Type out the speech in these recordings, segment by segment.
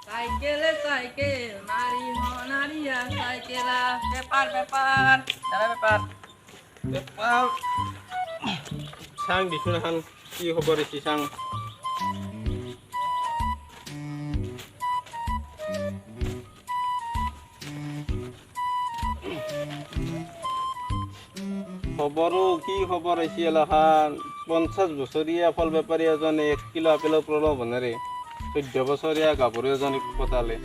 সাইকেলে সাইকেল মাৰি হনাৰিয়া সাইকেলা ব্যাপাৰ ব্যাপাৰ দাদা ব্যাপাৰ ব্যাপাৰ চাং দিছোন এখন কি খবৰ দিছি চাং খবৰো কি খবৰ আহিছে এলাখান 50 বছৰীয়া ফল বেপাৰী এজনে 1 কিলো আপেলৰ প্ৰলোভনেৰে 14 বছৰীয়া গাভৰু এজনীক পতালে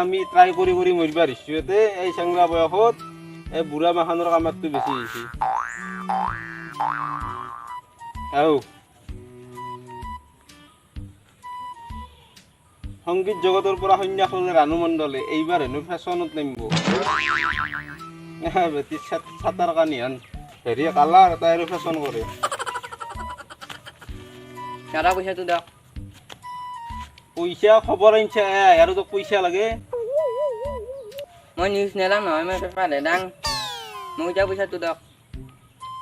আমি ট্ৰাই কৰি কৰি মৰিবা দিছো এতে এই চাংৰা বয়সত এই বুঢ়া মাখানৰ কামতটো বেছি হৈছে আও সংগীত জগতৰ পৰা সন্যাস ল'লে ৰানু মণ্ডলে এইবাৰ হেনো ফেশ্বনত নামিব বেটি ছাতাৰ কানিহান হেৰি কালাৰ এটা আৰু ফেশ্বন কৰে দাদা পইচাটো দিয়ক পইচা খবৰ আনিছে আৰু তোক পইচা লাগে মই নিউজ নেলাম নহয় মই পেপাৰ হেদাং মোক এতিয়া পইচাটো দিয়ক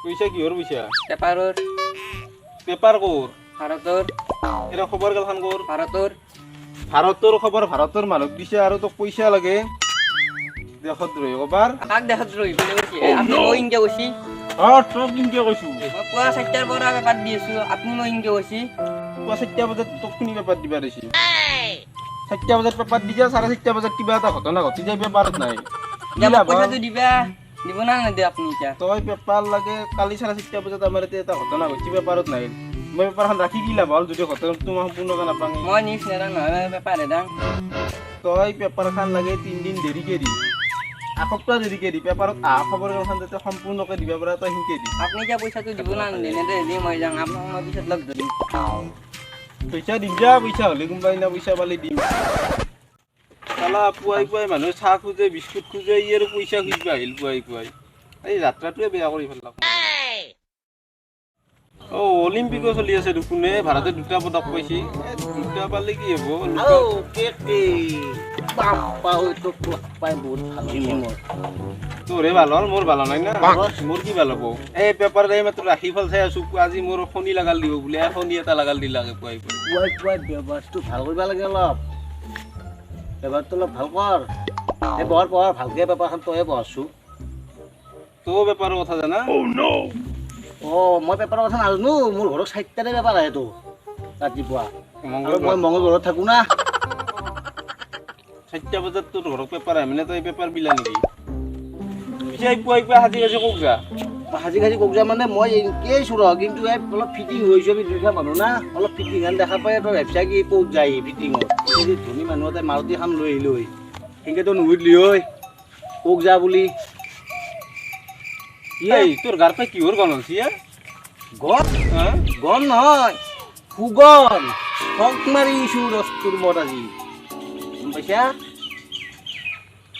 পইচা কিহৰ পইচা পেপাৰৰ পেপাৰ কৰ ভাৰতৰ এৰা খবৰ গেলখান কৰ ভাৰতৰ খবৰ ভাৰতৰ মানুহক দিছে আৰু তোক পইচা লাগে দেখত ৰৈ কবাৰ কাক দেখাত ৰহি বুলি কৈছে আপুনি মই ইনকে কৈছি তোক কিনকে কৈছো মই পুৱা 4টাৰ পৰা পেপাৰ দি আছো আপুনি মই ইনকে কৈছি পুৱা 4টা বজাত তোক শুনি পেপাৰ দিবা দিছি 4টা বজাত পেপাৰ দি যা 4:30 বজাত কিবা এটা ঘটনা ঘটি যায় পেপাৰত নাই পইচাটো দিবা দিব না নিদিয়ে আপুনি এতিয়া তই পেপাৰ লাগে কালি 4:30 বজাত আমাৰ এটা ঘটনা ঘটি পেপাৰত নাই মই পেপাৰখন ৰাখি কি লাভ হ'ল যদি ঘটনাটো মই সম্পূৰ্ণকৈ নাপাঙে মই নিউজ নেলাম নহয় পেপাৰ হেদাং তই পেপাৰখন লাগে 3 দিন দেৰিকে দি এসপ্তাহ দেৰিকে দি পেপাৰত খবৰখন যাতে সম্পূৰ্ণকৈ দিব পৰা তই সিনকে দি আপুনি এতিয়া পইচাটো দিব না নিদিয়ে নেদে মই যাম আপোনাক মই পিছত লগ ধৰিম পইচা দিম যা পইচা হ'লে কোনোবাই না পইচা পালে দিম চালা পুৱাই মানুহে চাহ খোজে বিস্কুট খোজে ই আৰু পইচা খুজিব আহিল পুৱাই এই যাত্ৰাটোৱে বেয়া কৰি পেলাম অলিম্পিকো চলি আছে দেখোনে ভাৰতে 2টা পদক পাইছে 2টা পালে কি হ'ব তোৰে ভাল হ'ল মোৰ ভাল নাই না মোৰ কি ভাল হ'ব এই পেপাৰ মাত্ৰ ৰাখি ফল চাই আছো আজি মোৰ শনি লাগাল দিব বোলে শনি এটা লাগাল দি লাগে পুৱাই ব্যৱহাৰটো ভাল কৰিব লাগে অলপ ব্যৱহাৰটো অলপ ভাল কৰ এই পঢ়াৰ ভালকে পেপাৰখন তয়ে পঢ়াইছো তই পেপাৰৰ কথা জানা মই পেপাৰৰ কথা নাজানো মোৰ ঘৰত 4টাৰে পেপাৰ আহেতো ৰাতিপুৱা মই মংগলবাৰত থাকো না 4টা বজাত তোৰ ঘৰত পেপাৰ আহে মানে তই পেপাৰ বিলা নেকি পিছে পুৱাই সাজি কাজি কক যা সাজি কাজি কক যা মানে মই এনেকেই চুৰ কিন্তু অলপ ফিটিং হৈছো আমি দুটা মানুহ না অলপ ফিটিং হেন দেখা পাই তই ভাবছা কি ক'ত যায় ফিটিঙত যদি ধনী মানুহ এটা মাৰুতি খান লৈ আহিলো হয় সেনেকেতো নুবুজিলি হয় কক যা বুলি তোৰ গাৰ পাই কিহৰ গণ হৈছে গণ নহয় সুগন ঠগ মাৰিছো ৰস্তুৰ মত আজি গম পাইছা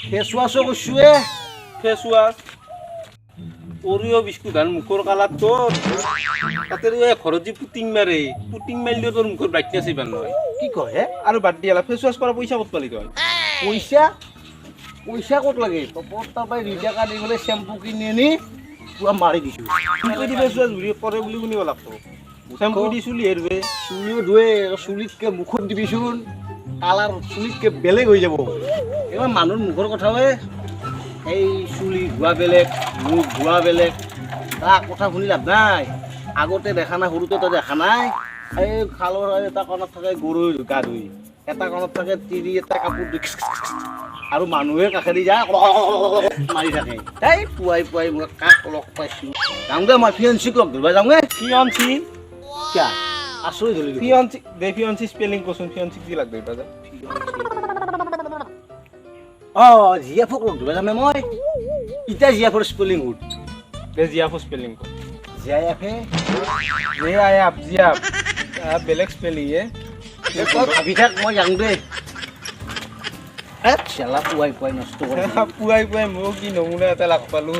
ফেচ ৱাছো কৈছোৱে ফেচ ৱাছ অৰিঅ' বিস্কুট আৰু মুখৰ কালাৰ তোৰ তাতে ঘৰত যি পুটিং মাৰিলেও তোৰ মুখৰ ব্ৰাইটনেছ ইমান নহয় কি কয় হে আৰু বাদ দিয়া ফেচ ৱাছ কৰা পইচা ক'ত পালি তই পইচা ক'ত লাগে তাৰ পৰা ৰিজা কাটি গ'লে চেম্পু কিনি আনি পুৰা মাৰি দিছো ফেচ ৱাছ কৰে বুলি শুনিব লাগতো চেম্পু দি চুলি হেৰুৱে চুলিও ধুৱে চুলিতকে মুখত দিবিচোন কালাৰ চুলিতকে বেলেগ হৈ যাব এইবাৰ মানুহৰ মুখৰ কথাৱে এই চুলি ধোৱা বেলেগ মুখ ধোৱা বেলেগ তাক কথা শুনি লাভ নাই আগতে দেখা নাই সৰুতে তই দেখা নাই এই খালৰ এটা কণত থাকে গৰু গা ধুই এটা কণত থাকে তিৰি এটা কাপোৰ আৰু মানুহে কাষেদি যায় মাৰি থাকে এই পুৱাই মই কাক লগ পাইছো যাওঁ দে মই ফিয়ঞ্চিক লগ ধৰিব যাওঁগে ফিয়ঞ্চি কিয় আচৰিত ধৰিলো ফিয়ঞ্চি স্পেলিং কচোন ফিয়ঞ্চি কি লাগ ধৰিবা যা জিয়াফক লগ ধৰিব যামে মই এতিয়া জিয়াফৰ স্পেলিং উঠ জিয়াফৰ স্পেলিং ক জিয়াফে জিয়াফ বেলেগ স্পেলিং ভাবি থাক মই যাওঁ দে চেলা পুৱাই নষ্ট কৰে পুৱাই মই কি নমুনা এটা লাগ পালো